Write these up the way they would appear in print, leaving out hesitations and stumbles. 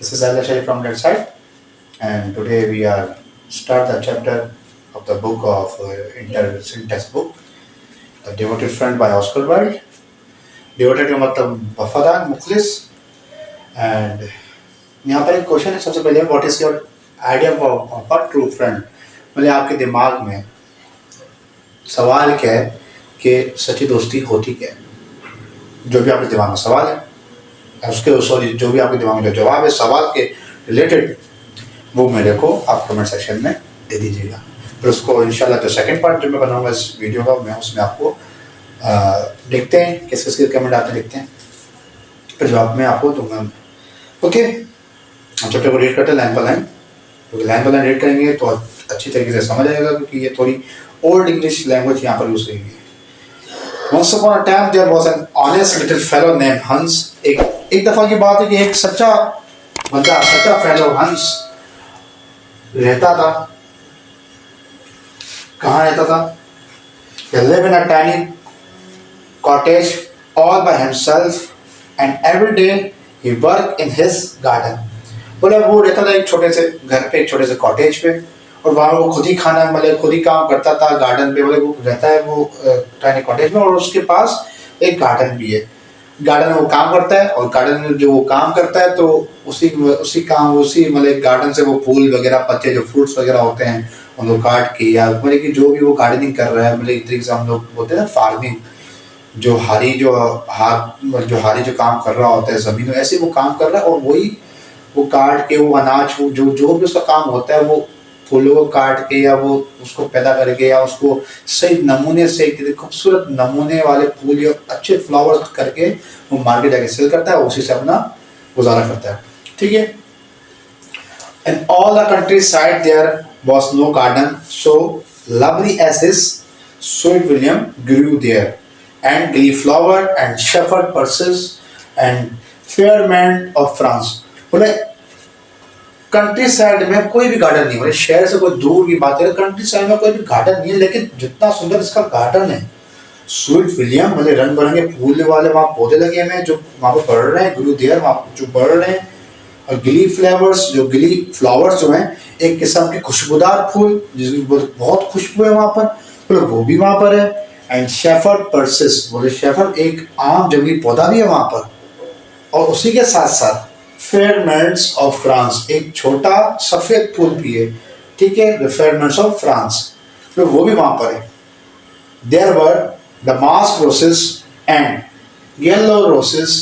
This is Al from that side, and today we are start the chapter of the book of inter-syntax book, The Devoted Friend by Oscar Wilde. Devoted का मतलब वफादार मुखलिस and यहाँ पर एक question है सबसे पहले what is your idea of a true friend मतलब आपके दिमाग में सवाल क्या है कि सच्ची दोस्ती होती क्या है जो भी आपके दिमाग में सवाल है उसके सॉरी जो भी आपके दिमाग में जो जवाब है सवाल के रिलेटेड वो मेरे को आप कमेंट सेक्शन में दे दीजिएगा फिर उसको इंशाल्लाह जो सेकंड पार्ट जो मैं बनाऊंगा इस वीडियो का मैं उसमें आपको देखते हैं किस किस के कमेंट आते देखते हैं फिर जवाब मैं आपको दूंगा ओके हम चैप्टर को रीड करते हैं लाइन बाय लाइन क्योंकि लाइन बाय लाइन रीड करेंगे तो अच्छी तरीके से समझ आएगा क्योंकि ये थोड़ी ओल्ड इंग्लिश लैंग्वेज यहाँ पर यूज हुई है Once upon a time there was an honest little fellow named Hans. एक दफा की बात है कि एक सच्चा बंदा सच्चा फेलो हंस रहता था कहाँ रहता था He lived in a tiny cottage all by himself and every day he worked in his garden. बोले वो रहता था एक छोटे से घर पे एक छोटे से कॉटेज पे और वहाँ वो खुद ही खाना मतलब खुद ही काम करता था गार्डन पे बोले वो रहता है वो टाइनी कॉटेज में और उसके पास एक गार्डन भी है गार्डन में वो काम करता है और गार्डन में जो वो काम करता है तो उसी मतलब गार्डन से वो फूल वगैरह पत्ते जो फ्रूट्स वगैरह होते हैं उनको काट के या मतलब कि जो भी वो गार्डनिंग कर रहा है मतलब एक तरीके से हम लोग बोलते हैं ना फार्मिंग जो हारी जो काम कर रहा होता है जमीन में ऐसे वो काम कर रहा है और वही वो काट के वो अनाज जो जो भी उसका काम होता है वो फूलों को काट के या वो उसको पैदा करके या उसको सही नमूने से खूबसूरत नमूने वाले फूल या अच्छे फ्लावर्स करके वो मार्केट जाके सेल करता है उसी से अपना गुजारा करता है ठीक है In all the countryside there was no garden so lovely as his sweet William grew there and gilliflower and shepherd purses and fairmont of France बोले कंट्री साइड में कोई भी गार्डन नहीं मतलब शहर से कोई दूर की बात है कंट्री साइड में कोई भी गार्डन नहीं है लेकिन जितना सुंदर इसका गार्डन है स्वीट विलियम मतलब रंग बिरंगे फूल वाले वहाँ पौधे लगे हुए हैं जो वहाँ पे बढ़ रहे हैं ग्रू देयर वहाँ जो बढ़ रहे हैं और गिली फ्लावर्स जो हैं एक किस्म के खुशबूदार फूल जिसकी बहुत खुशबू है वहाँ पर बोले वो भी वहाँ पर है एंड शेफर्ड पर्सिस बोले शेफर्ड एक आम जंगली पौधा भी है वहाँ पर और उसी के साथ साथ फेयरमेंट्स ऑफ फ्रांस एक छोटा सफेद फूल भी है ठीक है द फेयरमेंट्स ऑफ फ्रांस तो वो भी वहां पर है there were damask roses and yellow roses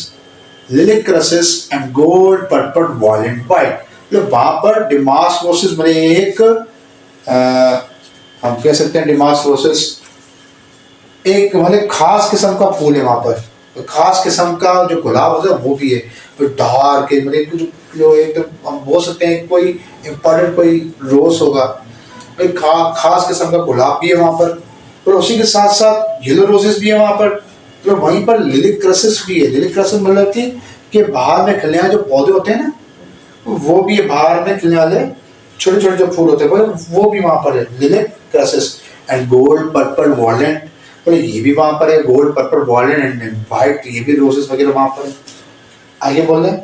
lilac roses and gold purple violet white तो वहां पर damask roses मतलब एक हम कह सकते हैं damask roses एक मतलब खास किस्म का फूल है वहां पर तो खास किस्म का जो गुलाब होता है वो भी है तो डार्क है मतलब जो एक तो हम बोल सकते हैं कोई इम्पोर्टेंट कोई रोज होगा एक खास किस्म का गुलाब भी है वहाँ पर और उसी के साथ साथ येलो रोजेस भी है वहाँ पर तो वहीं पर लिलिक क्रसेस भी है लिलिक क्रसेस मतलब कि बाहर में खिलने वाले जो पौधे होते हैं ना वो भी बाहर में खिलने वाले छोटे छोटे जो फूल होते हैं वो भी वहाँ पर है lilac crocuses and gold purple violet और ये भी वहाँ पर है gold purple violet and white ये भी रोजेस वगैरह वहाँ पर है आगे बोल रहे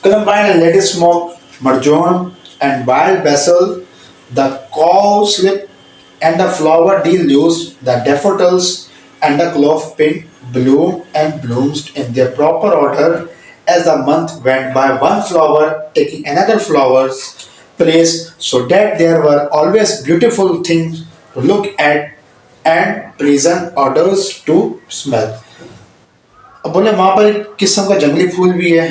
Columbine and Lady Smoke, Marjoram and Wild Basil, the cowslip and the flower deluge, the daffodils and the clove pink bloom and bloomed in their proper order as the month went by, one flower taking another flower's place, so that there were always beautiful things to look at and pleasant odors to smell. अब बोले वहाँ पर एक किस्म का जंगली फूल भी है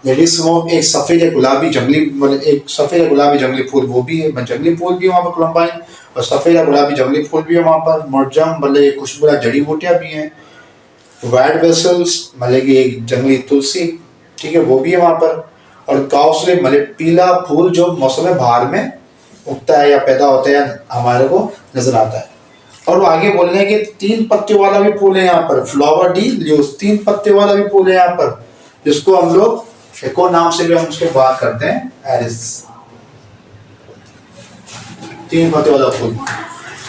लेडी स्मोक एक सफ़ेद या गुलाबी जंगली मतलब एक सफ़ेद या गुलाबी जंगली फूल वो भी है जंगली फूल भी है वहाँ पर क्लम्बाइन और सफ़ेद या गुलाबी जंगली फूल भी है वहाँ पर मोरजम मतलब एक खुशबूदार जड़ी बूटियाँ भी हैं वाइट बेसल्स मतलब कि एक जंगली तुलसी ठीक है वो भी है वहाँ पर और काउसले मतलब पीला फूल जो मौसम बहार में उगता है या पैदा होता है हमारे को नजर आता है और वो आगे बोल रहे हैं कि 3 पत्ते वाला भी फूल है यहाँ पर फ्लावर डी ल्यूस 3 पत्ते वाला भी फूल है यहाँ पर जिसको हम लोग एक और नाम से भी हम उसके बात करते हैं एरिस 3 पत्ते वाला फूल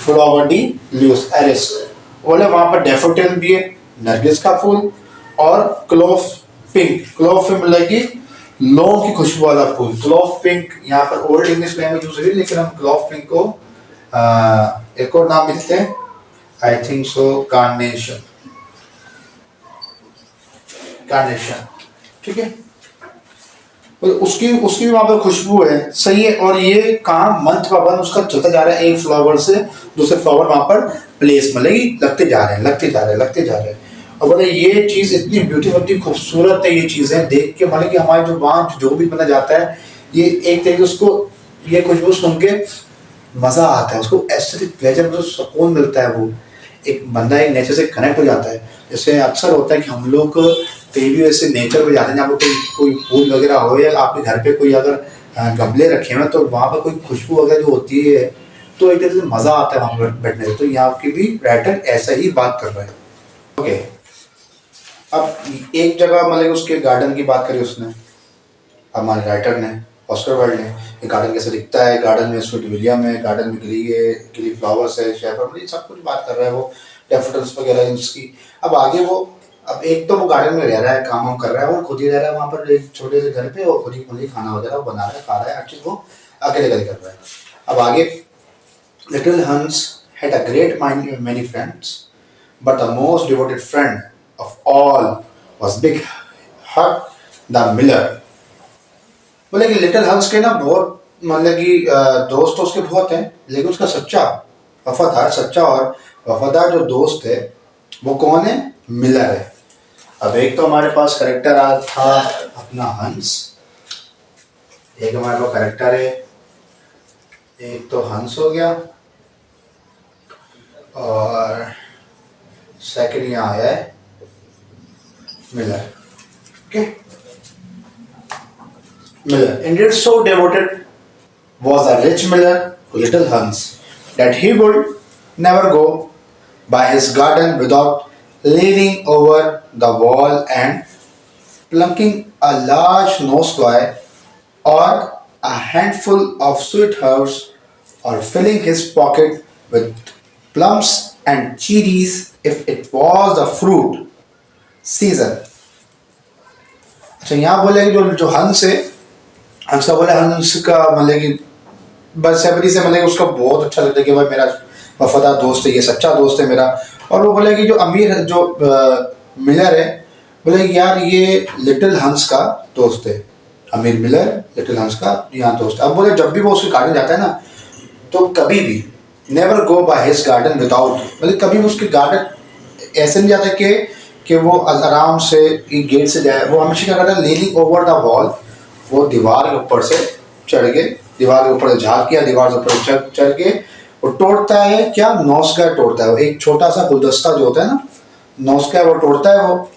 फ्लावर डी ल्यूस एरिस बोले वहां पर डेफोडिल भी है नरगिस का फूल और क्लोव पिंक मतलब कि लौंग की खुशबू वाला फूल, क्लोव पिंक। यहाँ पर ओल्ड इंग्लिश में यूज हुई, लेकिन हम क्लोव पिंक को एक और नाम मिलते हैं, I think so carnation. Carnation, ठीक है। तो उसकी उसकी भी वहां पर खुशबू है, सही है। और ये काम मंथ बाय मंथ उसका चलता जा रहा है, एक फ्लावर से दूसरे फ्लावर वहां पर प्लेस मतलब लगते जा रहे हैं, लगते जा रहे हैं, लगते जा रहे हैं। और बोले ये चीज इतनी ब्यूटीफुल, इतनी खूबसूरत है, ये चीजें देख के मतलब कि हमारे जो वहाँ जो भी बना जाता है, ये एक तरीके उसको ये खुशबू सुन के मजा आता है, उसको एस्थेटिक प्लेजर, जो सुकून मिलता है, वो एक बंदा एक नेचर से कनेक्ट हो जाता है। जैसे अक्सर होता है कि हम लोग कहीं भी ऐसे नेचर में जाते हैं, जहाँ पर कोई फूल वगैरह हो, या आपके घर पे कोई अगर गमले रखे हैं तो वहाँ पर कोई खुशबू वगैरह जो होती है, तो एक तरह से मजा आता है वहाँ पर बैठने से। तो यहाँ की भी राइटर ऐसा ही बात कर रहा है। ओके, अब एक जगह मतलब उसके गार्डन की बात करी उसने, हमारे राइटर ने, ऑस्कर वाइल्ड ने, ये गार्डन कैसे दिखता है, गार्डन में स्वीट विलियम है, गार्डन में गिली फ्लावर्स है, शेफर्ड, ये सब कुछ बात कर रहा है वो, डैफोडिल्स वगैरह इसकी। अब आगे वो, अब एक तो वो गार्डन में रह रहा है, काम वाम कर रहा है, वो खुद ही रह रहा है वहाँ पर एक छोटे से घर पे, और खुद ही खाना वगैरह बना रहा है, खा रहा है, हर चीज़ वो अकेले अकेले कर रहा है। अब आगे, लिटिल हंस had a great many friends, but the most devoted friend of all was Big Huck the Miller। बोले कि लिटिल हंस के ना बहुत मतलब कि दोस्त तो उसके बहुत हैं, लेकिन उसका सच्चा वफादार, सच्चा और वफादार जो दोस्त है वो कौन है? मिलर है। अब एक तो हमारे पास करेक्टर आ था अपना हंस, एक हमारे पास करेक्टर है, एक तो हंस हो गया, और सेकंड यहाँ आया है Miller. Okay, Miller. Indeed, so devoted was the rich Miller to little Hans that he would never go by his garden without leaning over the wall and plucking a large nosefly or a handful of sweet herbs, or filling his pocket with plums and cherries if it was the fruit season। अच्छा, यहाँ बोले कि जो हंस है, हंस का बोले, हंस का मतलब कि बस सबरी से मतलब उसका बहुत अच्छा लगता है कि भाई मेरा वफादार दोस्त है, ये सच्चा दोस्त है मेरा। और वो बोले कि जो अमीर जो मिलर है, बोले यार ये लिटिल हंस का दोस्त है, अमीर मिलर लिटिल हंस का यहाँ दोस्त है। अब बोले जब भी वो उसके गार्डन जाता है ना, तो कभी भी never go by his garden without, मतलब कभी भी उसके गार्डन ऐसे नहीं जाता कि वो आराम से गेट से जाए, वो हमेशा क्या करता है, लीनिंग ओवर द वॉल, वो दीवार के ऊपर से चढ़ के, दीवार के ऊपर से झाँक किया, दीवार के ऊपर चढ़ के वो तोड़ता है क्या, नौस्का तोड़ता है। वो एक छोटा सा गुलदस्ता जो होता है ना, नौस्का वो तोड़ता है वो।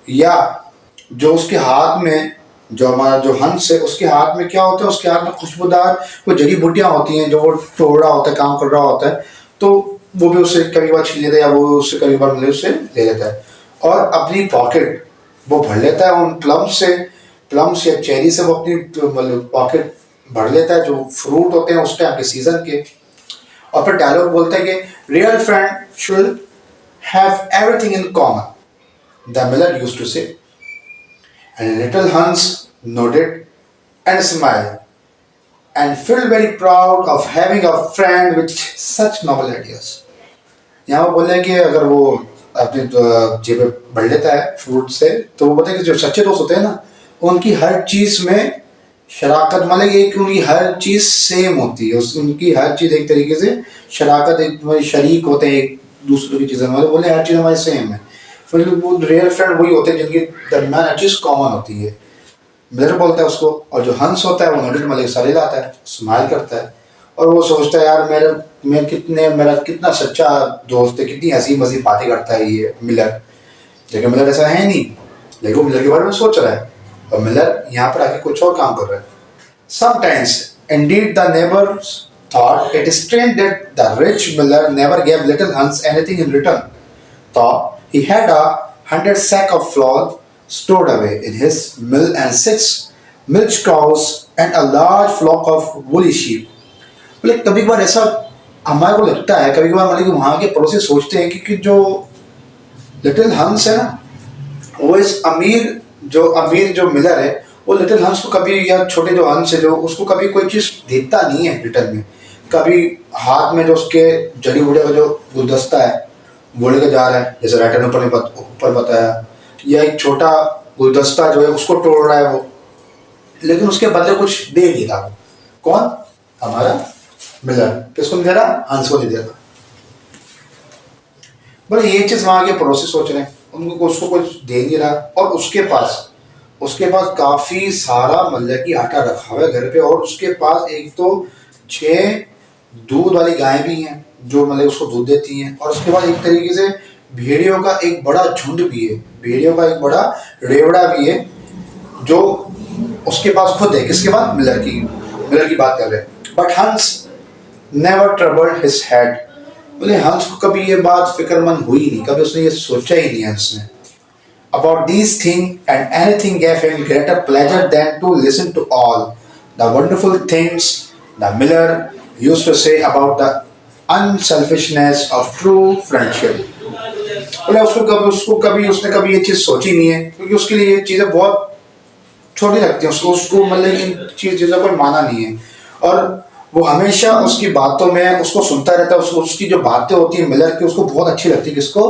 या जो उसके हाथ में, जो हमारा जो हंस है उसके हाथ में क्या होता है, उसके हाथ में खुशबूदार कोई जड़ी बूटियाँ होती हैं, जो वो तोड़ रहा होता है, काम कर रहा होता है, तो वो भी उससे कभी बार छीन लेता है, या वो उससे कभी बार मिले उससे ले लेता है, और अपनी पॉकेट वो भर लेता है उन प्लम्स या चेरी से, वो अपनी मतलब पॉकेट भर लेता है, जो फ्रूट होते हैं उस टाइम के सीजन के। और फिर डायलॉग बोलता है कि real friend should have everything in common, the miller used to say. And little Hans nodded and smiled and felt very proud of having a friend with such novel ideas। यहाँ वो बोले कि अगर वो अपने जेब भर लेता है फ्रूट से, तो वो बताए कि जो सच्चे दोस्त होते हैं ना, उनकी हर चीज़ में शराकत, मतलब एक उनकी हर चीज़ सेम होती है, उनकी हर चीज़ एक तरीके से शराकत, एक शरीक होते हैं एक दूसरे की चीज़ें, मतलब बोले हर चीज़ हमारी सेम है। मतलब वो रियल फ्रेंड वही होते हैं जिनके दरमियान हर चीज़ कॉमन होती है। मिलर बोलता है उसको, और जो हंस होता है वो नोडेड मतलब सारे लाता है, स्माइल करता है, और वो सोचता है यार मेरा कितना सच्चा दोस्त है, कितनी हंसी मज़ीद बातें करता है ये मिलर। लेकिन मिलर ऐसा है नहीं, लेकिन वो मिलर के बारे में सोच रहा है, और मिलर यहाँ पर आके कुछ और काम कर रहा है। Sometimes indeed the neighbors thought it strange that the rich miller never gave little Hans anything in return, though he had 100 sacks of flour stored away in his mill and 6 milch cows and a large flock of woolly sheep। बोले कभी कभार ऐसा हमारे को लगता है, कभी कभार मतलब कि वहाँ के पड़ोसी सोचते हैं कि जो लिटिल हंस है ना, वो इस अमीर जो मिलर है वो लिटिल हंस को कभी, या छोटे जो हंस है जो, उसको कभी कोई चीज़ देता नहीं है रिटर्न में। कभी हाथ में जो उसके जड़ी बूटी का जो गुलदस्ता है वो लेकर जा रहा है, जैसे राइटर ने ऊपर बताया, या एक छोटा गुलदस्ता जो है उसको तोड़ रहा है वो, लेकिन उसके बदले कुछ दे नहीं रहा वो। कौन? हमारा मिलर। किसको नहीं दे रहा? हंस को नहीं दे रहा। बोले ये चीज वहां के पड़ोसी सोच रहे हैं, उनको उसको कुछ दे नहीं रहा, और उसके पास काफी सारा मतलब कि आटा रखा हुआ है घर पे, और उसके पास एक तो 6 दूध वाली गायें भी हैं जो मतलब उसको दूध देती हैं, और उसके बाद एक तरीके से भेड़ियों का एक बड़ा झुंड भी है, भेड़ियों का एक बड़ा रेवड़ा भी है जो उसके पास खुद है। किसके पास? मिलर की बात कर रहे हैं। बट हंस नेवर ट्रबल्ड हिज हेड। बोले हंस को कभी ये बात फिक्रमंद हुई नहीं, कभी उसने ये सोचा ही नहीं हंस ने about these things, and anything gave him greater pleasure than to listen to all the wonderful things the miller used to say about the unselfishness of true friendship. बोले उसको कभी उसने कभी ये चीज़ सोची नहीं है, क्योंकि उसके लिए ये चीज़ें बहुत छोटी लगती हैं, उसको मतलब इन चीज़ों को माना नहीं है, और वो हमेशा उसकी बातों में उसको सुनता रहता है। उसकी जो बातें होती है मिलर की, उसको बहुत अच्छी लगती है। किसको?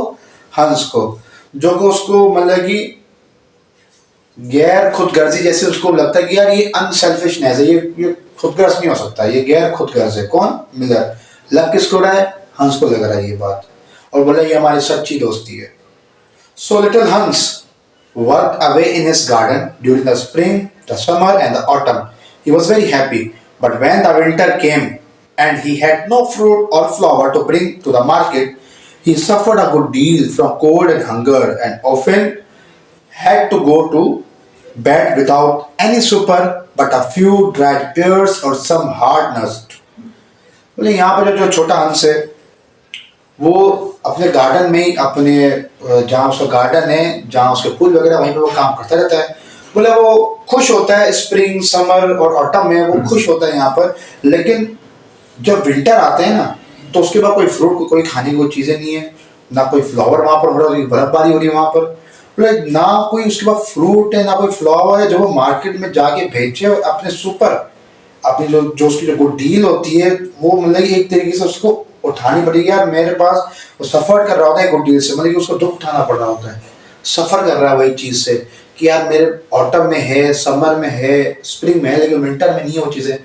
हंस को। जो कि उसको मतलब कि गैर खुदगर्जी जैसे उसको लगता है कि यार ये अनसेल्फिशनेस है, ये खुदगर्ज नहीं हो सकता, ये गैर खुदगर्ज है। कौन? मिलर। लग किसको रहा है? हंस को लग रहा है ये बात, और बोला ये हमारी सच्ची दोस्ती है। सो लिटिल हंस worked away in his garden during the spring, the summer, and the autumn. He was very happy. But when the winter came and he had no fruit or flower to bring to the market, he suffered a good deal from cold and hunger, and often had to go to bed without any supper but a few dried pears or some hard nuts. बोले यहाँ पर जो छोटा हंस है वो अपने garden में ही, अपने जहाँ उसका गार्डन है, जहाँ उसके फूल वगैरह, वहीं पे वो काम करता रहता है। बोले वो खुश होता है स्प्रिंग, समर और ऑटम में, वो खुश होता है यहाँ पर। लेकिन जब विंटर आते हैं ना, तो उसके बाद कोई फ्रूट, कोई खाने की कोई चीज़ें नहीं है, ना कोई फ्लावर वहाँ पर हो रहा है, बर्फबारी हो रही है वहाँ पर। बोले ना कोई उसके बाद फ्रूट है, ना कोई फ्लावर है जो वो मार्केट में जाके बेचे अपने सुपर, अपनी जो उसकी जो गुड डील होती है वो मतलब एक तरीके से उसको उठानी पड़ेगी। यार मेरे पास वो सफ़र कर रहा होता है गुड डील से, मतलब कि उसको दुख उठाना पड़ रहा होता है, सफ़र कर रहा है वही चीज़ से कि यार मेरे ऑटम में है, समर में है, स्प्रिंग में है, लेकिन विंटर में नहीं है वो चीज़ें।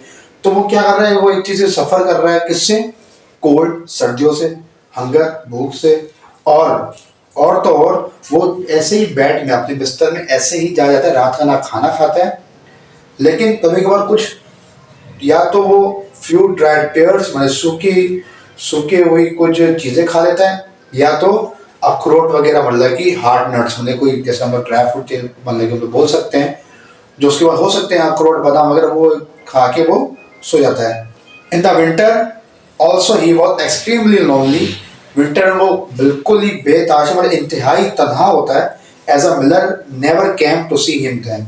तो वो क्या कर रहा है? वो एक चीज़ से सफ़र कर रहा है। किससे? कोल्ड, सर्दियों से, हंगर, भूख से, और तो और वो ऐसे ही बेड में, अपने बिस्तर में ऐसे ही जा जाता है, रात का ना खाना खाता है, लेकिन कभी कभार कुछ, या तो वो फ्यू ड्राइड पेयर्स मतलब सूखी हुई कुछ चीज़ें खा लेता है, या तो अखरोट वगैरह मतलब कि हार्ड नट्स, मतलब कोई जैसे हम लोग ड्राई फ्रूट मतलब कि बोल सकते हैं, जो उसके बाद हो सकते हैं अखरोट, बादाम वगैरह, वो खा के वो सो जाता है। In the winter also he was extremely lonely. Winter में वो बिल्कुल ही बेताश, मतलब इंतहाई तन्हा होता है। As a miller never came to see him then,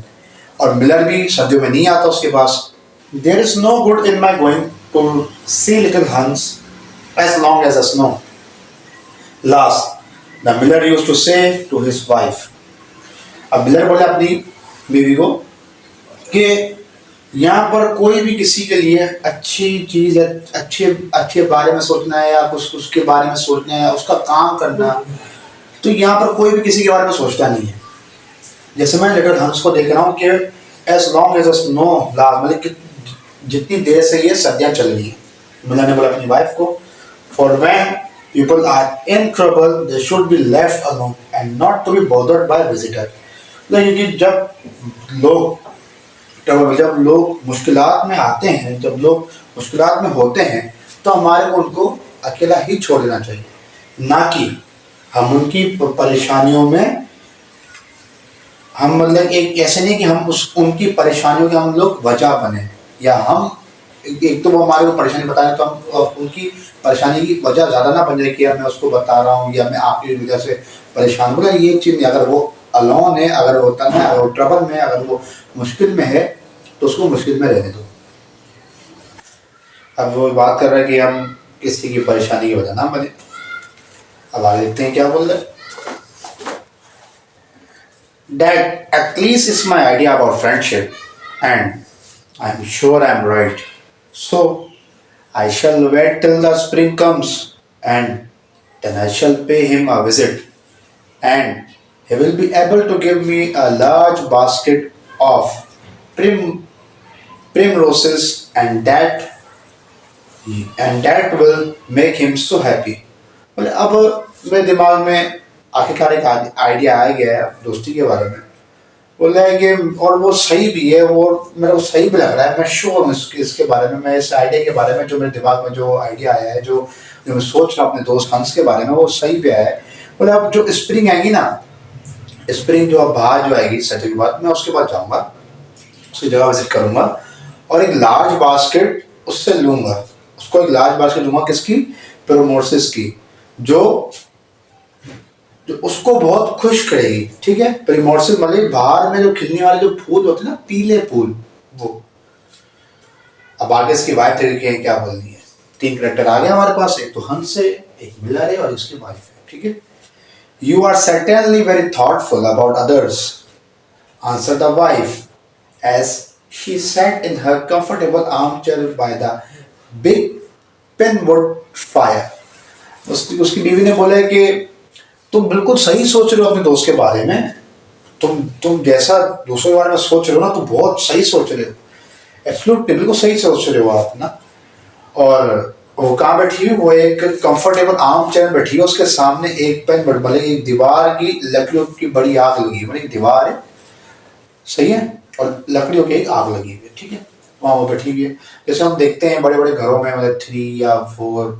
और मिलर भी सर्दियों में नहीं आता उसके पास। There is no good in my going to see little Hans as long as the snow last, the miller used to say to his wife. अब miller बोले अपनी बीवी को कि यहाँ पर कोई भी किसी के लिए अच्छी चीज़ है, अच्छे बारे में सोचना है, या कुछ उसके बारे में सोचना है, उसका काम करना, तो यहाँ पर कोई भी किसी के बारे में सोचता नहीं है। जैसे मैं लिटिल हंस को देख रहा हूँ कि as long as a snow last, मतलब कि जितनी देर से ये सर्दियाँ चल रही हैं, मिलर ने बोला अपनी वाइफ को, for when people are in trouble they should be left alone and not to be bothered by visitor. क्योंकि जब लोग मुश्किलात में आते हैं, जब लोग मुश्किलात में होते हैं, तो हमारे को उनको अकेला ही छोड़ देना चाहिए, ना कि हम उनकी परेशानियों में, हम मतलब एक ऐसे नहीं कि हम उनकी परेशानियों के हम लोग वजह बने, या हम एक तो वो हमारे को परेशानी बता रहे तो हम उनकी परेशानी की वजह ज़्यादा ना बन जाए कि यार मैं उसको बता रहा हूँ या मैं आपकी वजह से परेशान हूँ। ये चीज़ नहीं, अगर वो अलोन है, अगर वो तन्हा है, अगर वो ट्रबल में, अगर वो मुश्किल में है, तो उसको मुश्किल में रहने दो। अब वो बात कर रहा है कि हम किसी की परेशानी की वजह ना बने। अब आगे देखते हैं क्या बोल रहे हैं। That at least is my idea about friendship, and I'm sure I'm right. So I shall wait till the spring comes, and then I shall pay him a visit, and he will be able to give me a large basket of prim, primroses, and that will make him so happy. बोले अब मेरे दिमाग में आखिरकार एक idea आ गया है दोस्ती के बारे में। बोला है कि और वो सही भी है, वो मेरे को सही भी लग रहा है, मैं श्योर हूँ इसके बारे में, मैं इस आइडिया के बारे में जो मेरे दिमाग में जो आइडिया आया है, जो मैं सोच रहा हूँ अपने दोस्त हंस के बारे में, वो सही भी आया है। बोले अब जो स्प्रिंग आएगी ना, स्प्रिंग जो अब बाहर जो आएगी सैटरडे के बाद, मैं उसके बाद जाऊँगा, उसकी जगह विजिट करूँगा और एक लार्ज बास्केट उससे लूँगा। उसको एक लार्ज बास्केट दूंगा किसकी? प्रोमोसिस की, जो जो उसको बहुत खुश करेगी। ठीक है, प्रिमोर्सिस मतलब बाहर में जो खिलने वाले जो फूल होते हैं ना, पीले फूल, वो। अब आगे इसकी वाइफ तरीके हैं क्या बोलनी है। 3 करेक्टर आ गए हमारे पास, एक तो हंस है, एक मिलर है और इसकी वाइफ है। ठीक है, you are certainly very thoughtful about others, answer the wife as she sat in her comfortable armchair by the big penwood fire. उसकी बीवी ने बोला है कि तुम बिल्कुल सही सोच रहे हो अपने दोस्त के बारे में, तुम जैसा दूसरों के बारे में सोच रहे हो ना, तुम बहुत सही सोच रहे हो, एब्सोल्युटली बिल्कुल सही सोच रहे हो आप ना। और वो कहाँ बैठी हुई? वो एक कंफर्टेबल आर्म चेयर बैठी है, उसके सामने एक पेन भले एक दीवार की लकड़ियों की बड़ी आग लगी है, एक दीवार है, सही है, और लकड़ियों की एक आग लगी हुई है। ठीक है, वहाँ वो बैठी हुई है। जैसे हम देखते हैं बड़े बड़े घरों में, मतलब 3 या 4,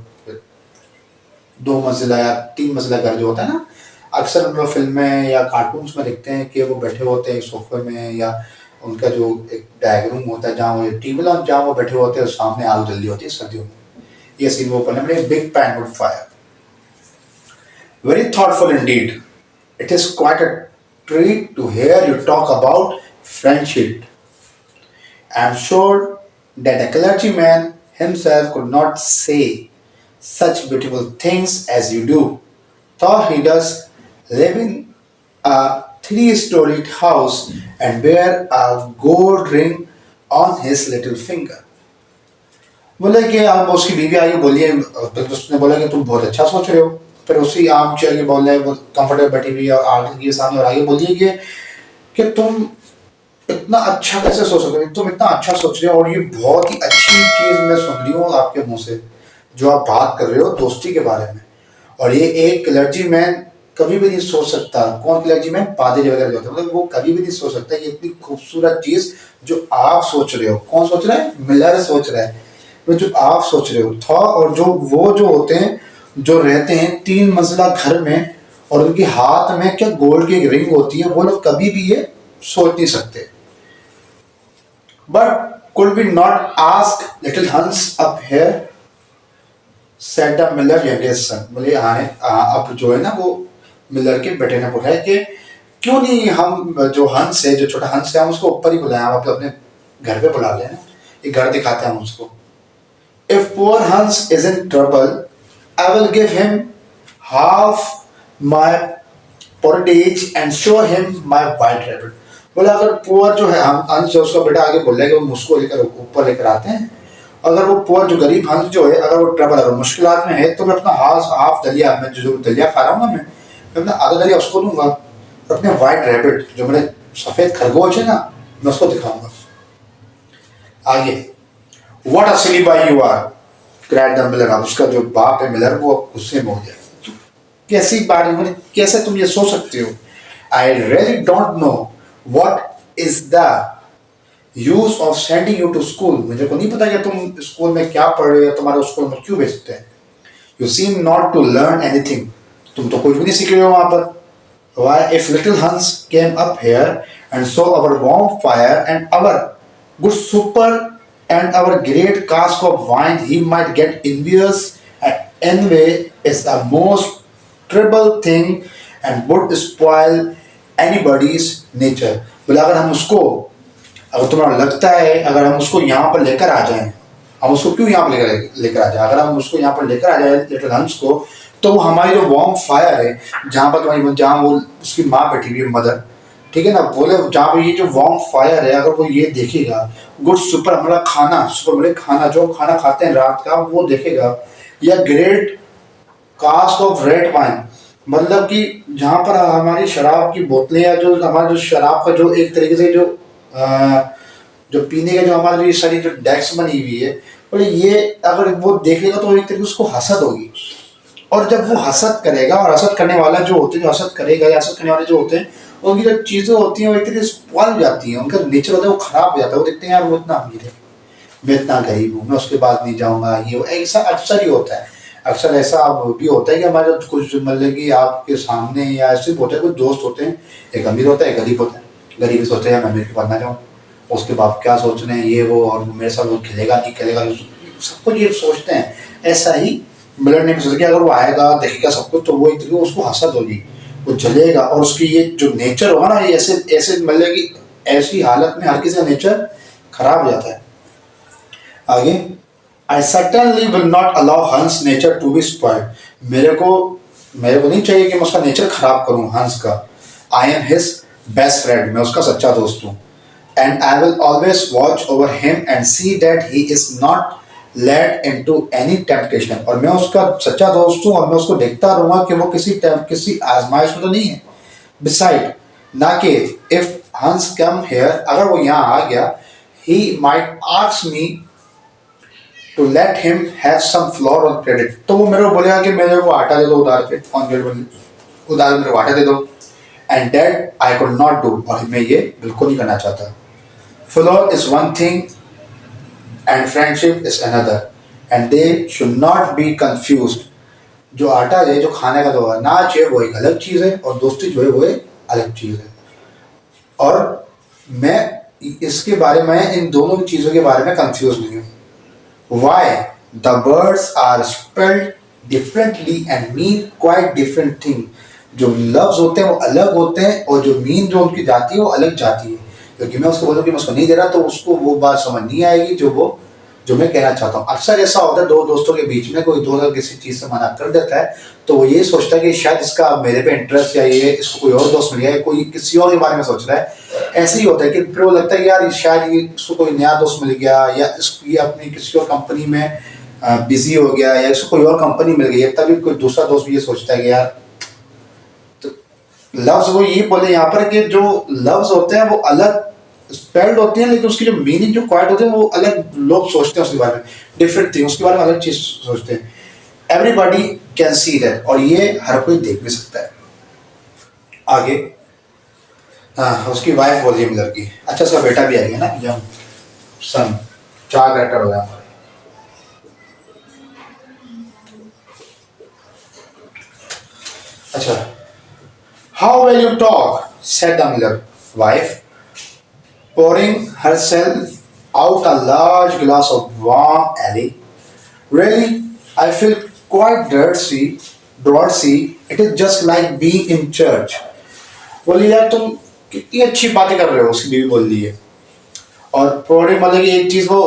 2 मंजिला या 3 मंजिला घर जो होता है ना, अक्सर हम लोग फिल्में या कार्टून्स में देखते हैं कि वो बैठे होते हैं सोफे में, या उनका जो एक डायग्राम होता है जहाँ वो टेबल और जहाँ वो बैठे होते हैं सामने आग जल रही होती है सर्दियों में। ये सीन वो पहले big pan wood fire, very thoughtful indeed. It is quite a treat to hear you talk about friendship. I am sure that a clergyman himself could not say such beautiful things as you do, though he does live in a 3-storied house and wear a gold ring on his little finger. बोले कि आप उसकी बीवी आगे बोलिए, उसने बोला कि तुम बहुत अच्छा सोच रहे हो। फिर उसी आम चेयर के बोल रहे, वो कंफर्टेबल बैठी हुई है आगे के सामने, और आगे बोलिए कि तुम इतना अच्छा कैसे सोच सकते हो, तुम इतना अच्छा सोच रहे हो, और ये बहुत ही अच्छी चीज मैं सुन रही हूँ आपके मुंह से, जो आप बात कर रहे हो दोस्ती के बारे में। और ये एक क्लर्जी मैन कभी भी नहीं सोच सकता। कौन क्लर्जी मैन? पादरी वगैरह जो होते हैं, मतलब वो कभी भी नहीं सोच सकता ये इतनी खूबसूरत चीज जो आप सोच रहे हो। कौन सोच रहा है? मिलर सोच रहा है, वो जो आप सोच रहे हो था। और जो वो जो होते हैं, जो रहते हैं 3 मंजिला घर में, और उनके हाथ में क्या गोल्ड की रिंग होती है, वो लोग कभी भी ये सोच नहीं सकते। But could be not ask little Hans up here, said the miller youngest son. बोले अब जो है ना, वो मिलर के बेटे ने बोला है कि क्यों नहीं हम जो हंस है, जो छोटा हंस है, हम उसको ऊपर ही बुलाएं, हम अपने घर पे बुला लें, एक घर दिखाते हैं हम उसको। If poor Hans is in trouble, I will give him half my porridge and show him my white rabbit. बोला अगर पुअर जो है हंस जो उसका बेटा आगे बोल रहा है कि वो उसको लेकर ऊपर लेकर आते हैं, अगर वो पुअर जो गरीब हंस जो है, अगर वो ट्रबल अगर मुश्किलात में है, तो मैं अपना हाफ दलिया, मैं जो दलिया खा रहा हूँ ना, मैं अपना आधा दलिया उसको दूंगा, और अपने व्हाइट रैबिट जो मेरे सफेद खरगोश है ना, मैं उसको दिखाऊंगा। आगे, what a silly boy you are, cried the miller. उसका जो बाप है मिलर, वो गुस्से में हो गया। कैसी बात है, कैसे तुम ये सोच सकते हो? I really don't know what is the use of sending you to school. मुझे को नहीं पता कि तुम स्कूल में क्या पढ़ रहे हो, तुम्हारे स्कूल में क्यों भेजते हैं। You seem not to learn anything, तुम तो कुछ भी नहीं सीख रहे हो वहां पर। Why, if little Hans came up here and saw our warm fire and our good supper and our great cask of wine, he might get envious, and envy is the most terrible thing and would spoil anybody's nature. बोले अगर हम उसको, अगर तुम्हारा लगता है अगर हम उसको यहाँ पर लेकर आ जाएं, हम उसको क्यों यहाँ पर लेकर आ जाए, अगर हम उसको यहाँ पर लेकर आ जाए लिटिल हंस को, तो वो हमारी जो वार्म फायर है, जहाँ पर जहाँ वो उसकी माँ बैठी हुई है, मदर, ठीक है ना। बोले जहाँ पे ये जो वार्म फायर है, अगर वो ये देखेगा, गुड सुपर हमारा खाना, सुपर मतलब खाना जो हम खाना खाते हैं रात का, वो देखेगा, या great cast of red wine, मतलब कि जहाँ पर हमारी शराब की बोतलें, या जो हमारा जो शराब का जो एक तरीके से जो अ, जो पीने का जो हमारी ये सारी जो डेस्क बनी हुई है, बोले ये अगर वो देख लेगा तो एक तरीके से उसको हसद होगी। और जब वो हसद करेगा, और हसद करने वाला जो होते हैं, जो हसद करेगा या हसद करने वाले जो होते हैं, उनकी जो चीज़ें होती हैं वो एक तरीके से spoil हो जाती हैं, उनका नेचर होता है वो खराब हो जाता है। वो देखते हैं यार वो इतना अमीर है, मैं इतना गरीब हूँ, मैं उसके पास नहीं जाऊँगा, ये वो ऐसा अक्सर ही होता है। अक्सर ऐसा अब भी होता है कि हमारे कुछ मतलब कि आपके सामने या ऐसे होता है, कुछ दोस्त होते हैं, एक अमीर होता है एक गरीब होता है। गरीब सोचते हैं मैं अमीर के पास ना जाऊँ, उसके बाप क्या सोच रहे हैं ये वो, और मेरे साथ वो खेलेगा नहीं खेलेगा, सब कुछ ये सोचते हैं। ऐसा ही मिलर ने भी सोचा कि अगर वो आएगा देखेगा सब कुछ, तो वो एक तरीके उसको हसद होगी, वो जलेगा, और उसकी ये जो नेचर होगा ना, ये ऐसे ऐसे मतलब कि ऐसी हालत में हर किसी का नेचर खराब हो जाता है। आगे, आई certainly will not allow हंस नेचर टू बी spoiled। मेरे को नहीं चाहिए कि मैं उसका नेचर खराब करूं, हंस का। I am his best friend, मैं उसका सच्चा दोस्त हूँ। And I will always watch over him and see that he is not led into any temptation. और मैं उसका सच्चा दोस्त हूँ, और मैं उसको देखता रहूंगा कि वो किसी आजमाइश में तो नहीं है। बिसाइड, ना कि इफ हंस कम हेयर, अगर वो यहाँ आ गया, he might ask me to let him have some flour on credit, तो वो मेरे को बोलेगा कि मेरे को आटा दे दो उधार पे, ऑन क्रेडिट उधार मेरे को आटा दे दो। And that I could not do, और मैं ये बिल्कुल नहीं करना चाहता। Floor is one thing and friendship is another, and they should not be confuse. जो आटा है, जो खाने का जो अनाज है, वो एक अलग चीज़ है, और दोस्ती जो है वो एक अलग चीज़ है। और मैं इसके बारे में, इन दोनों चीज़ों के बारे में कंफ्यूज नहीं हूँ। Why? The words are spelled differently and mean quite different thing। जो लफ्ज होते हैं वो अलग होते हैं, और जो मीन जो उनकी जाती है वो अलग जाती है। क्योंकि मैं उसको बोलूँ कि मैं उसको नहीं दे रहा, तो उसको वो बात समझ नहीं आएगी जो मैं कहना चाहता हूँ। अक्सर ऐसा होता है दो दोस्तों के बीच में, कोई दोस्त अगर किसी चीज़ से मना कर देता है, तो वो ये सोचता है कि शायद इसका मेरे पे इंटरेस्ट, या ये इसको कोई और दोस्त मिल गया, कोई किसी और के बारे में सोच रहा है। ऐसे ही होता है कि फिर वो लगता है कि यार शायद ये इसको कोई नया दोस्त मिल गया, या इसको ये अपनी किसी और कंपनी में बिजी हो गया, या इसको कोई और कंपनी मिल गई है, तभी कोई दूसरा दोस्त भी ये सोचता है कि यार। तो लफ्ज वो ये बोले यहाँ पर कि जो लफ्ज होते हैं वो अलग स्पेल्ड होते हैं, लेकिन उसकी जो मीनिंग जो क्वाइट होते हैं वो अलग, लोग सोचते हैं उसके बारे में डिफरेंट थिंग, उसके बारे में अलग चीज सोचते हैं। एवरीबॉडी कैन सी दैट, और ये हर कोई देख भी सकता है। आगे, हाँ, उसकी वाइफ बोल रही है मिलर की, अच्छा उसका बेटा भी आ गया ना, यंग सन, 4 कैरेक्टर हो गया हमारे। अच्छा, how will you talk, said the Miller wife, pouring herself out a large glass of warm ale. Really, I feel quite drowsy. It is just like being in church. बोली यार तुम कितनी अच्छी बातें कर रहे हो, उसकी बीवी बोल रही है। और पोरिंग मतलब कि एक चीज़ वो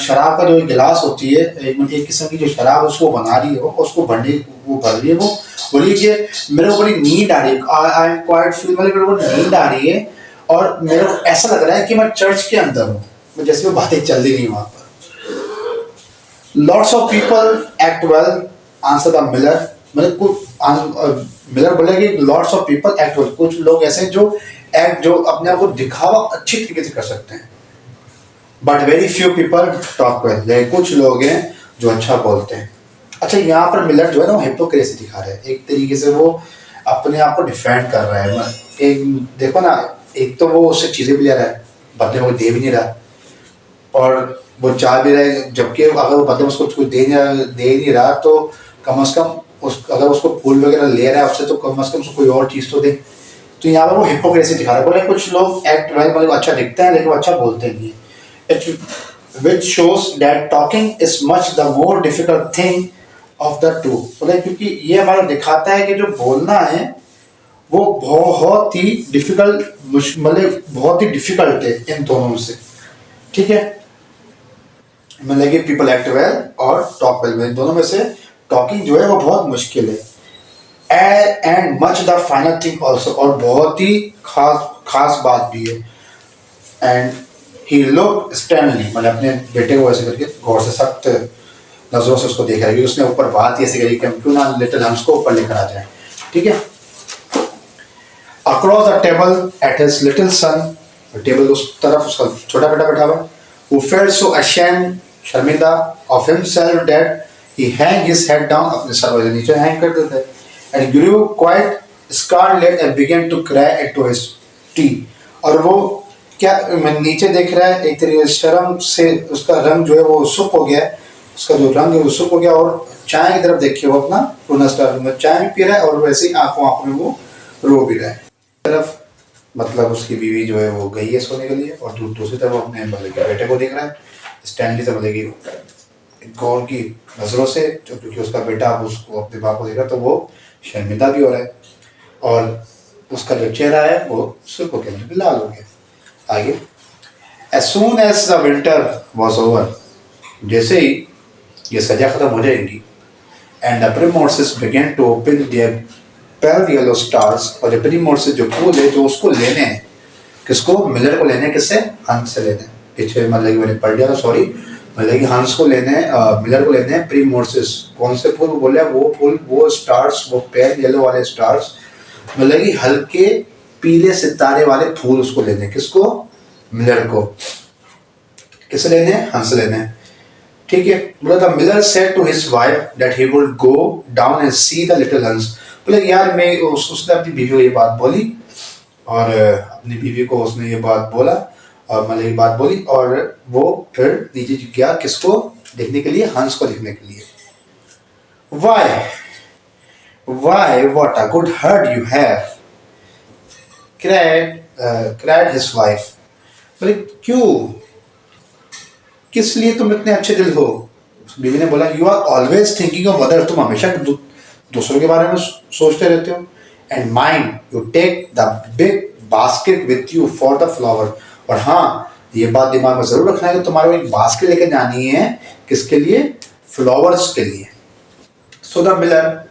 शराब का जो एक गिलास होती है, एक किस्म की जो शराब उसको बना रही है, वो उसको वो भर रही है। वो बोली कि मेरे को बड़ी नींद आ रही है, आई एम क्वाइट फील, मतलब मेरे को नींद आ रही है, और मेरे को ऐसा लग रहा है कि मैं चर्च के अंदर हूँ, जैसे वो बातें चल रही नहीं वहाँ पर। Lots of people act well, answer the Miller, मतलब कुछ मिलर बोले कि lots of people act well, कुछ लोग ऐसे जो अपने आप को दिखावा अच्छी तरीके से कर सकते हैं। But very few people talk well, लेकिन कुछ लोग हैं जो अच्छा बोलते हैं। अच्छा, यहाँ पर मिलर जो है ना वो हिपोक्रेसी दिखा रहा है, एक तरीके से वो अपने आप को डिफेंड कर रहा है। एक देखो ना, एक तो वो उससे चीज़ें भी ले रहा है, बदले में दे भी नहीं रहा, और वो चाह भी रहा है, जबकि अगर वो बदले में उसको कुछ दे नहीं रहा, तो कम से कम अगर उसको फूल वगैरह ले रहा है उससे, तो कम से कम उसको कोई और चीज़ तो दे। तो यहाँ पर वो हिपोक्रेसी दिखा रहा है। बोले कुछ लोग एक्ट वेल, मतलब अच्छा दिखते हैं लेकिन वो अच्छा बोलते नहीं है। Which shows that talking is much the more difficult thing of the two। बोले क्योंकि ये हमारा दिखाता है कि जो बोलना है वो बहुत ही डिफिकल्ट, मतलब बहुत ही डिफिकल्ट है इन दोनों से। ठीक है, मतलब कि पीपल एक्ट वेल और टॉक वेल, में दोनों में से टॉकिंग जो है वो बहुत मुश्किल है। And much the final thing also, और बहुत ही खास बात भी है। एंड ही लुक स्टर्नली, मतलब अपने बेटे को ऐसे करके गौर से सख्त नजरों से उसको देख रहा है कि उसने ऊपर बात ही ऐसी करी कि हम क्यों ना लिटिल हंस को ऊपर लेकर आ जाए। ठीक है। Across the table at his little son, table उस तरफ उसका छोटा बेटा बैठा हुआ, who felt so ashamed, शर्मिंदा of himself that he hang his head down, अपने सर वजह नीचे हैंग कर देते, and grew quite scarlet and began to cry into his tea, और वो क्या नीचे देख रहा है, एक तरीके से शर्म से उसका रंग जो है वो सुर्ख हो गया है, उसका जो रंग है वो सुर्ख हो गया, और चाय की तरफ देखिए वो अपना रोना स्टार्ट में चाय भी पी रहा है और वैसे ही आंखों में वो रो भी रहा है। तरफ मतलब उसकी बीवी जो है वो गई है सोने के लिए, और दूसरी तरफ अपने मतलब के बेटे को देख रहा है स्टैनली से, मतलब कि गौर की नज़रों से, क्योंकि उसका बेटा अब उसको अपने बाप को देख रहा है तो वो शर्मिंदा भी हो रहा है, और उसका जो चेहरा है वो सुर्ख होकर मतलब लाल हो गया। आगे, as soon as the winter was over, जैसे ही ये सजा खत्म हो जाएगी, and the primroses began to open their pale yellow stars, और जो primroses जो फूल है जो उसको लेने हैं, किसको, मिलर को लेने, किससे, हंस से लेने, पीछे मतलब कि मैंने पढ़ दिया था सॉरी, मतलब कि हंस को लेने, मिलर को लेने हैं primroses, कौन से फूल बोले, वो फूल, वो स्टार्स, वो पेल येलो वाले स्टार्स, मतलब कि हल्के पीले सितारे वाले फूल उसको लेने, किसको, मिलर को, किसे लेने, हंस लेने। ठीक है। बोला the miller said to his wife that he would go down and see the little Hans, बोले यार मैं उसने अपनी बीवी को ये बात बोली, और अपनी बीवी को उसने ये बात बोला, और मतलब ये बात बोली, और वो फिर नीचे गया, किसको देखने के लिए, हंस को देखने के लिए। Why what a good heart you have, cried his wife, बोले क्यों, किस लिए तुम इतने अच्छे दिल हो। बीवी ने बोला, you are always thinking of other, तुम हमेशा दूसरों के बारे में सोचते रहते हो, and mind you take the big basket with you for the flower, और हाँ ये बात दिमाग में जरूर रखना है कि तुम्हारे एक बास्केट लेकर जानी है, किसके लिए, फ्लावर्स के लिए। So the Miller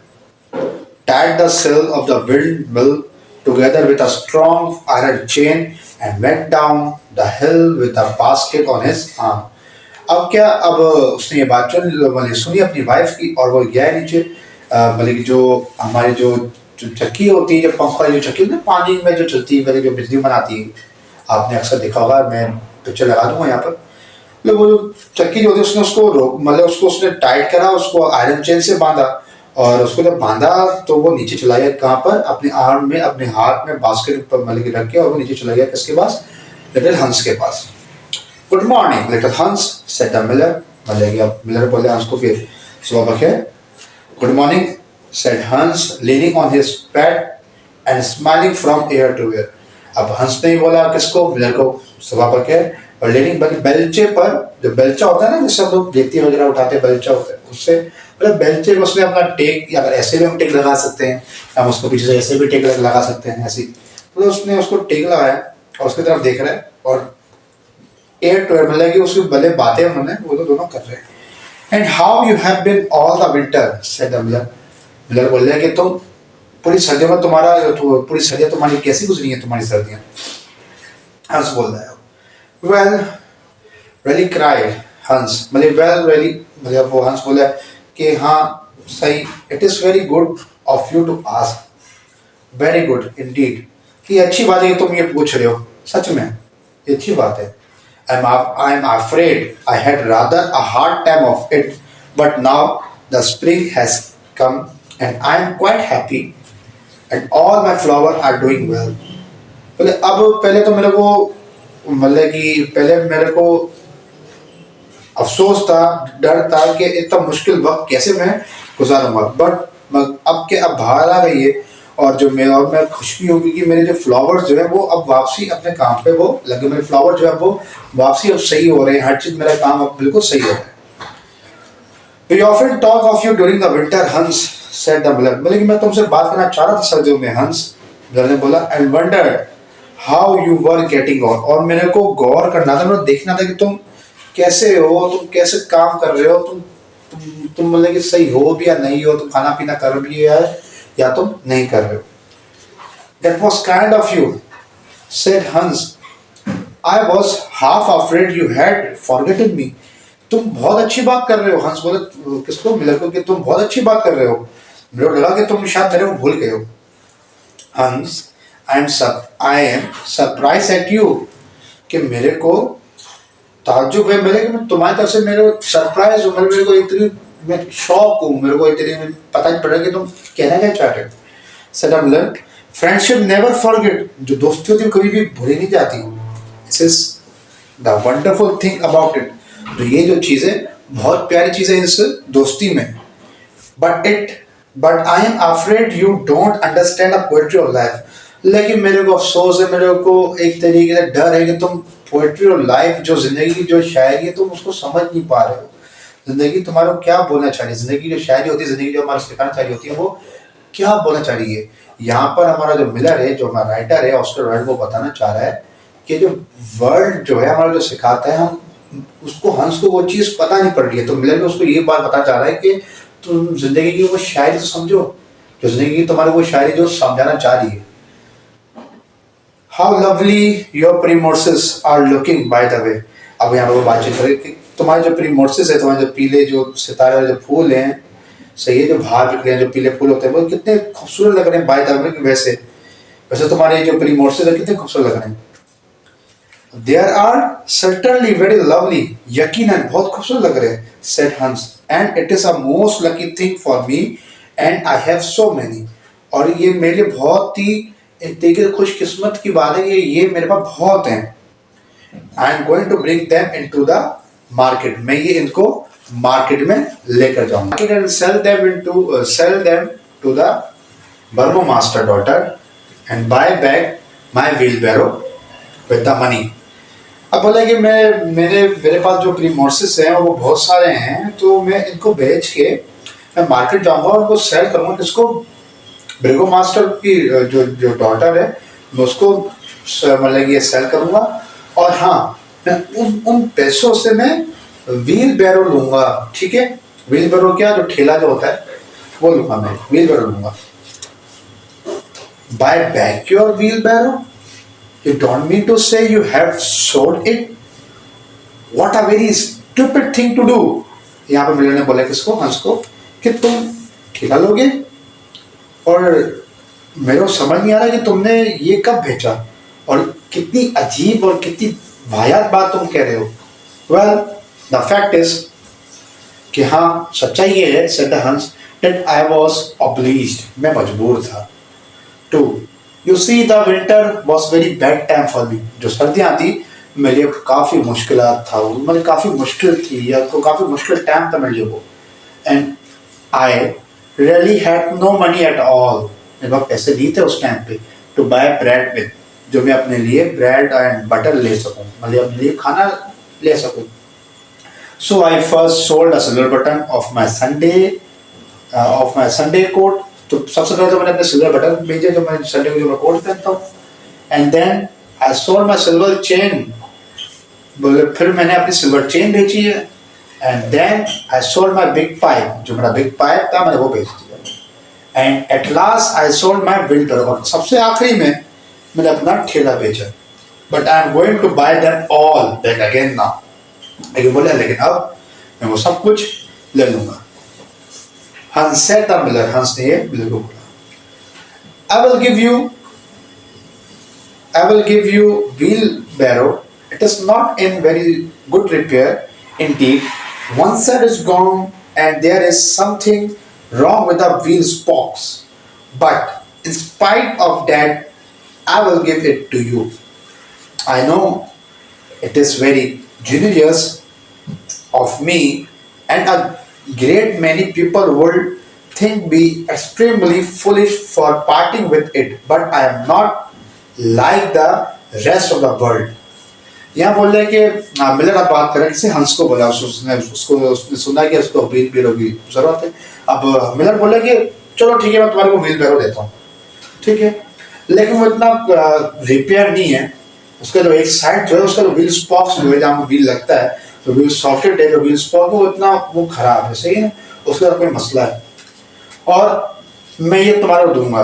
tied the sail of the windmill together with a strong iron chain and went down the hill with a basket on his arm. अब क्या, अब उसने ये बात सुनी अपनी वाइफ की, और वो गया नीचे, मतलब कि जो हमारी जो चक्की होती है, जो पंख वाली जो चक्की होती है पानी में जो चलती है, मतलब जो बिजली बनाती है, आपने अक्सर देखा होगा, मैं पिक्चर लगा दूंगा यहाँ पर, मतलब वो जो चक्की जो होती है उसने उसको मतलब उसको उसने टाइट करा, उसको आयरन चेन से बांधा, और उसको जब बांधा तो वो नीचे चला गया, कहाँ पर, अपने आर्म में, अपने हाथ में बास्केट पर मतलब कि रख के, और वो नीचे चला गया किसके पास, लिटिल हंस के पास। गुड मॉर्निंग लिटिल हंस सेड द मिलर, मतलब कि अब मिलर बोले हंस को फिर सुबह बखैर। गुड मॉर्निंग सेड हंस leaning on his pad and smiling from year two year, अब हंस ने ही बोला किसको, मिलर को, सुबह बखैर, और लीनिंग बेलचे पर, जो बेलचा होता है ना जिससे हम लोग देती वगैरह उठाते हैं, बेलचा होता है उससे, मतलब बेलचे को उसने अपना टेक, या अगर ऐसे भी हम टेक लगा सकते हैं, हम उसको पीछे से ऐसे भी टेक लगा सकते हैं, ऐसी, तो उसने उसको टेक लगाया और उसकी तरफ देख रहा है, और एयर टू एयर, मतलब कि उसकी भले बातें उन्होंने वो तो दोनों कर रहे हैं। And how you have been all the winter said the miller, miller बोल रहे हैं कि तुम पूरी सर्दियों में तुम्हारा पूरी सर्दियाँ तुम्हारी कैसी गुजरी हैं, तुम्हारी सर्दियाँ। हंस बोल रहा है, वेल रियली क्राइड हंस, मतलब वेल रियली, मतलब वो हंस बोला कि हाँ सही, it is very good of you to ask, very good indeed, कि अच्छी बात है कि तुम ये पूछ रहे हो, सच में ये अच्छी बात है। I am afraid I had rather a hard time of it, but now the spring has come and I am quite happy and all my flowers are doing well. बोले अब पहले तो मेरे को मतलब कि पहले मेरे को अफसोस था, डर था कि इतना मुश्किल वक्त कैसे मैं गुजारूंगा, बट अब के अब बाहर आ गई है, और जो मैं खुशी होगी कि मेरे जो फ्लावर्स जो है वो अब वापसी अपने काम पे वो लगे, मेरे फ्लावर जो है वो वापसी अब सही हो रहे हैं, हर चीज मेरा काम अब बिल्कुल सही हो रहा है। We often talk of you during the winter, Hans said the miller, मतलब कि मैं तुमसे बात करना चाह रहा था सर्दियों में, हंस मिलर ने बोला, and wondered how you were getting on, और मेरे को गौर करना था, मेरे देखना था कि तुम कैसे हो, तुम कैसे काम कर रहे हो, तुम मतलब कि सही हो भी या नहीं हो, तुम खाना पीना कर भी है या तुम नहीं कर रहे हो। That was kind of you, said Hans. I was half afraid you had forgotten me. तुम बहुत अच्छी बात कर रहे हो, हंस बोले किसको, मिलर को, कि तुम बहुत अच्छी बात कर रहे हो, मेरे को लगा कि तुम शायद मेरे को भूल गए हो. हंस, I am surprise eight you, कि मेरे को ताज्जुब है मेरे कि मैं तुम्हारी तरफ से मेरे सरप्राइज हूँ, मेरे को इतनी, मैं शौक हूँ, मेरे को इतनी पता नहीं पड़ रहा कि तुम कहना क्या चाहते हो. Said Miller, friendship never forget, जो दोस्ती होती है कभी भी भूली नहीं जाती. This is the wonderful thing about it. तो ये जो चीज़ें बहुत प्यारी चीज़ है इस दोस्ती में. But I am afraid you don't understand the poetry of life. लेकिन मेरे को अफसोस है, मेरे को एक तरीके से डर है कि तुम पोएट्री ऑफ लाइफ, जो जिंदगी की जो शायरी है, तुम उसको समझ नहीं पा रहे हो. जिंदगी तुम्हारा क्या बोलना चाह रही है, जिंदगी की जो शायरी होती है, जिंदगी जो हमारा सिखाना चाह रही होती है, वो क्या बोलना चाह रही है. यहाँ पर हमारा जो मिलर है, जो हमारा राइटर है, ऑस्कर वाइल्ड, वो बताना चाह रहा है कि जो वर्ल्ड जो है हमारा जो सिखाता है, हम उसको, हंस को वो चीज़ पता नहीं पड़ रही है. तो मिलर भी उसको ये बात बताना चाह रहा है कि तुम जिंदगी की वो शायरी तो समझो, जो जिंदगी की तुम्हारी वो शायरी जो समझाना चाह रही है. How lovely your primroses are looking by the way. अब यहाँ पर वो बातचीत करें कि तुम्हारे जो प्रीमोर्सेस है, तुम्हारे जो पीले जो सितारे वाले जो फूल हैं, सही है, जो बाहर निकले हैं, जो पीले फूल होते हैं, वो कितने खूबसूरत लग रहे हैं बाय द वे. वैसे वैसे तुम्हारे जो प्रीमोर्सेस है कितने खूबसूरत लग रहे हैं. There are certainly very lovely, यकीनन बहुत खूबसूरत लग रहे हैं, said Hans. And it is a most lucky thing for me and I have so many. और ये मेरे लिए बहुत ही एक तरीके से खुशकिस्मत की बात है कि ये मेरे पास बहुत हैं. I am going to bring them into the market. मैं ये इनको मार्केट में लेकर जाऊंगा. And sell them to the burgomaster daughter and buy back my wheelbarrow with the money. अब बोला कि मेरे पास जो प्रीमोर्सेस हैं वो बहुत सारे हैं, तो मैं इनको बेच के मैं मार्केट जाऊंगा और उनको सेल करूंगा. किसको? ब्रिगो मास्टर की जो डॉटर है, मैं उसको मतलब ये सेल करूंगा. और हाँ, मैं उन पैसों से मैं व्हील बैरो लूंगा. ठीक है, व्हील बैरो क्या, जो ठेला जो होता है वो लूंगा, मैं व्हील बैरो लूंगा. Buy back your wheelbarrow, you don't mean to say you have sold it? What a very stupid thing to do. यहाँ पे मिलर ने बोला किसको, हंस को, कि तुम ठेला लोगे, और मेरे को समझ नहीं आ रहा कि तुमने ये कब बेचा, और कितनी अजीब और कितनी वाहियात बात तुम कह रहे हो. वेल द फैक्ट इज कि हाँ, सच्चाई ये है, said the Hans, that I was obliged, मैं मजबूर था. To you see the winter was very bad time for me. जो सर्दियाँ थी मेरे लिए काफ़ी मुश्किल था, मतलब काफ़ी मुश्किल थी, या तो काफ़ी मुश्किल टाइम था मेरे लिए वो. And I really had no money at all. मेरे पास पैसे नहीं थे उस टाइम पे टू बाय ब्रेड विद, जो मैं अपने लिए ब्रेड एंड बटर ले सकूँ, मतलब अपने लिए खाना ले सकूँ. So I first sold a silver button off my Sunday coat. तो सबसे पहले तो मैंने अपने सिल्वर बटन भेजे, जो मैं संडे को जो मैं कोट पहनता हूँ. And then I sold my silver chain. बोले फिर मैंने अपनी सिल्वर चेन बेची है. And then I sold my big pipe, जो मेरा बिग पाइप था मैंने वो बेच दिया. And at last I sold my winter, और सबसे आखिरी में मैंने अपना ठेला बेचा. But I am going to buy them all back again now. लेकिन बोले लेकिन अब मैं वो सब कुछ ले लूंगा. हंस said the miller, हंस ने ये मिलर को बोला, I will give you wheelbarrow. It is not in very good repair. Indeed, one side is gone and there is something wrong with the wheel spokes. But in spite of that, I will give it to you. I know it is very generous of me, and a great many people would think me extremely foolish for parting with it, but I am not like the rest of the world. यहाँ बोल रहे कि Miller अब बात करें किसी हंस को बोला, उसने सुना कि उसको व्हील बैरो की जरूरत है. अब मिलर बोला कि चलो ठीक है, मैं तुम्हारे को व्हील बैरो देता हूँ. ठीक है, लेकिन वो इतना रिपेयर नहीं है. उसका जो एक साइड जो है, उसका जो व्हील स्पॉक्स जो है, जहाँ व्हील लगता है, तो व्हील सॉकेट है, जो व्हील स्पॉक वो इतना वो खराब है. सही है, उसका कोई मसला है, और मैं ये तुम्हारे को दूंगा.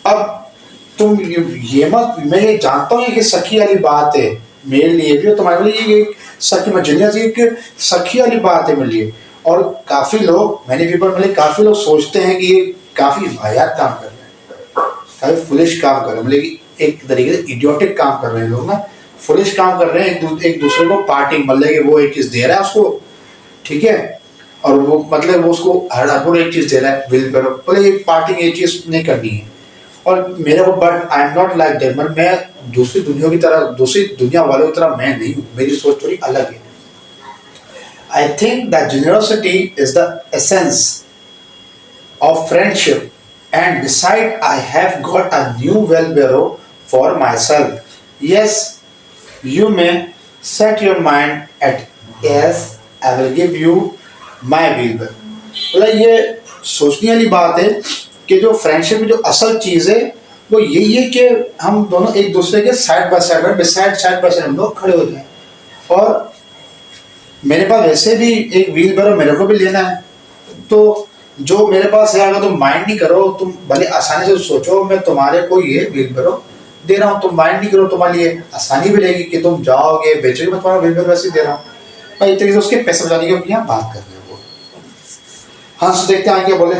अब तुम ये मत, मैं ये जानता हूँ कि सखी वाली बात है मेरे लिए भी और तुम्हारे लिए, ये सखी मजनिया जी एक सखी वाली बात है मेरे लिए। और काफी लोग, मैंने पीपल मिले, काफी लोग सोचते हैं कि ये काफी वाहियात काम कर रहे हैं, काफी फुलिश काम कर रहे हैं, मतलब कि एक तरीके से इडियोटिक काम कर रहे हैं लोग ना, फुलिश काम कर रहे हैं, एक दूसरे को पार्टी, मतलब कि वो एक चीज दे रहा है उसको, ठीक है, और वो मतलब वो उसको हर एक चीज दे रहा है, बिल करो, बोले एक पार्टी ये चीज नहीं करनी है। और मेरे को, but I am not like that, मतलब मैं दूसरी दुनिया की तरह, दूसरी दुनिया वालों की तरह मैं नहीं हूँ, मेरी सोच थोड़ी अलग है। I think that generosity is the essence of friendship, and beside I have got a new wheelbarrow for myself. Yes, you may set your mind at yes, I will give you my wheelbarrow. मतलब ये सोचने वाली बात है कि जो friendship में जो असल चीज़ है वो यही है कि हम दोनों एक दूसरे के साइड बाय साइड हम लोग खड़े हो जाएं। और मेरे पास वैसे भी एक व्हील बैरो मेरे को भी लेना है, तो जो मेरे पास है, अगर तुम माइंड नहीं करो, तुम भले आसानी से सोचो मैं तुम्हारे को ये व्हील बैरो दे रहा हूँ, तुम माइंड नहीं करो, तुम्हारे लिए आसानी भी रहेगी कि तुम जाओगे बेचोगे, मैं तुम्हारा व्हील बैरो वैसे दे रहा हूँ भाई, एक तरीके से उसके पैसे बचाने की यहाँ बात कर रहे हो। हाँ, तो देखते हैं आगे, बोले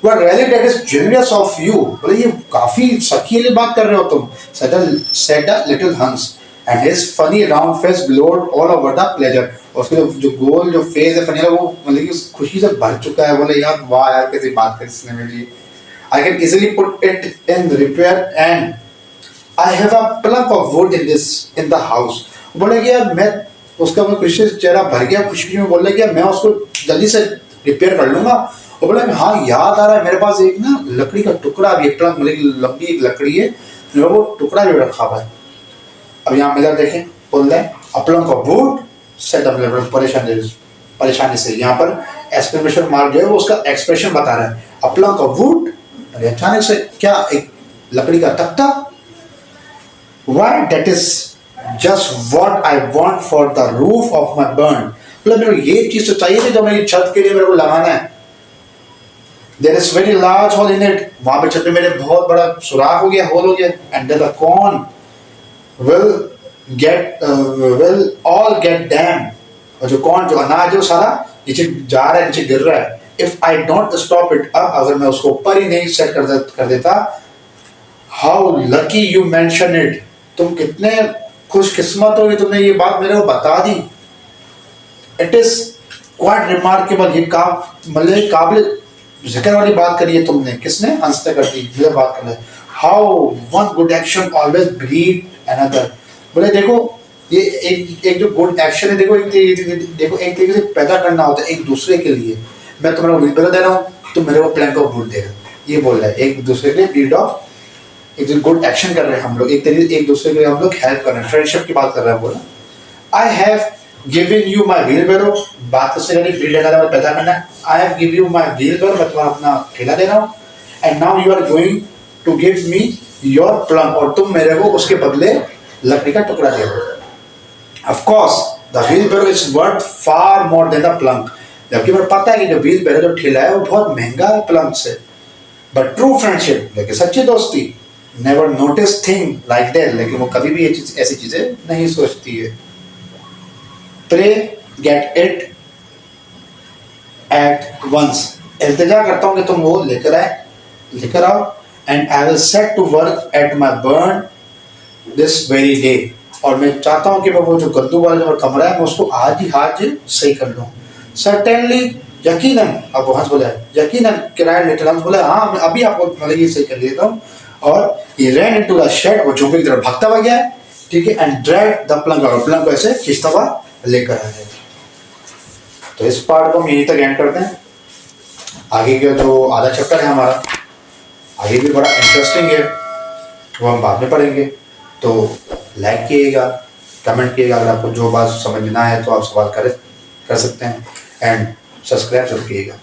well really that is generous of you, बोले ये काफी सखी वाली बात कर रहे हो तुम, said a little Hans and his funny round face glowed all over the pleasure। और उसके जो गोल जो फेस है फनी वाला, वो मतलब कि खुशी से भर चुका है। बोले यार वाह यार कैसी बात कर इसने मेरे लिए। I can easily put it in repair and I have a plump of wood in the house। बोले कि यार मैं उसका मैं खुशी से चेहरा भर गया खुशी में, बोले कि मैं उसको जल्दी से रिपेयर कर लूंगा। और बोले हाँ याद आ रहा है मेरे पास एक ना लकड़ी का टुकड़ा भी, एक प्लंक मतलब लंबी एक लकड़ी है, वो टुकड़ा भी रखा हुआ है। अब यहाँ मिलर देखें, बोल रहे हैं अपलंक ऑफ वुड सेट अप, परेशानी से, यहाँ पर एक्सक्लेमेशन मार्क जो है वो उसका एक्सप्रेशन बता रहा है, अपलंक ऑफ वुड, अरे अचानक से क्या एक लकड़ी का तख्ता, why that is just what I want for the roof of my burn, मतलब मेरे को ये चीज तो चाहिए थी जो मेरी छत के लिए मेरे को लगाना है। There is very large hole in it, वहां पे छत में मेरे बहुत बड़ा सुराख हो गया, होल हो गया, and the corn will all get damned, और जो कौन जो अनाज है वो सारा नीचे जा रहा है, नीचे गिर रहा है। If I don't stop it up, अगर मैं उसको ऊपर ही नहीं सेट कर देता, how lucky you mention it, तुम कितने खुशकिस्मत हो कि तुमने ये बात मेरे को बता दी। It is quite remarkable, ये मतलब काबिल जिक्र वाली बात करी है तुमने, किसने, हंस ने कर दी, ये बात कर रहा है। How one good action always breed another, बोले देखो ये एक जो गुड एक्शन है, देखो एक तरीके से पैदा करना होता है एक दूसरे के लिए। मैं तुम्हारा व्हील बैरो दे रहा हूँ, तुम मेरे को प्लैंक ऑफ वुड दे रहे हो, ये बोल रहा है, एक दूसरे के लिए ब्रीड ऑफ, एक जो गुड एक्शन कर रहे हैं हम लोग, एक तरीके से एक दूसरे के लिए हम लोग हेल्प कर रहे हैं, फ्रेंडशिप की बात कर रहा है। बोला I have given you my wheel barrow, बात तो से ब्रीड पैदा करना है, I have give you my wheel barrow, मैं तुम्हारा अपना ठेला दे रहा हूँ, and now you are going to give me your plank, और तुम मेरे को उसके बदले लकड़ी का टुकड़ा दे दो। Of course, the wheelbarrow is worth far more than the plunk, जबकि मुझे पता है कि जो व्हील बैरो जो ठेला है वो बहुत महंगा है प्लंक से। बट ट्रू फ्रेंडशिप, लेकिन सच्ची दोस्ती, never notice thing like that, लेकिन वो कभी भी ये चीज ऐसी चीजें नहीं सोचती है। Pray get it at once, इल्तिजा करता हूँ कि तुम वो लेकर आओ, and I will set to work at my barn this very day, और मैं चाहता हूँ कि मैं वो जो गंदू वाला जो कमरा है मैं उसको आज सही कर लूँ। सर्टेनली, यकीनन, अब वो हंस बोला यकीनन, किराया लिटिल हंस बोला हाँ मैं अभी आपको मतलब ये सही कर देता हूँ। और ये रैन इनटू द शेड, वो झोंपड़ी की तरफ भागता हुआ गया है, ठीक है, एंड ड्रैग द प्लंक, और प्लंक को ऐसे खींचता हुआ लेकर आ जाएगा। तो इस पार्ट को हम यहीं तक एंड करते हैं। आगे का जो आधा चैप्टर है हमारा आगे भी बड़ा इंटरेस्टिंग है, वो हम बाद में पढ़ेंगे। तो लाइक कीजिएगा, कमेंट कीजिएगा, अगर आपको जो बात समझना है तो आप सवाल कर सकते हैं, एंड सब्सक्राइब जरूर कीजिएगा।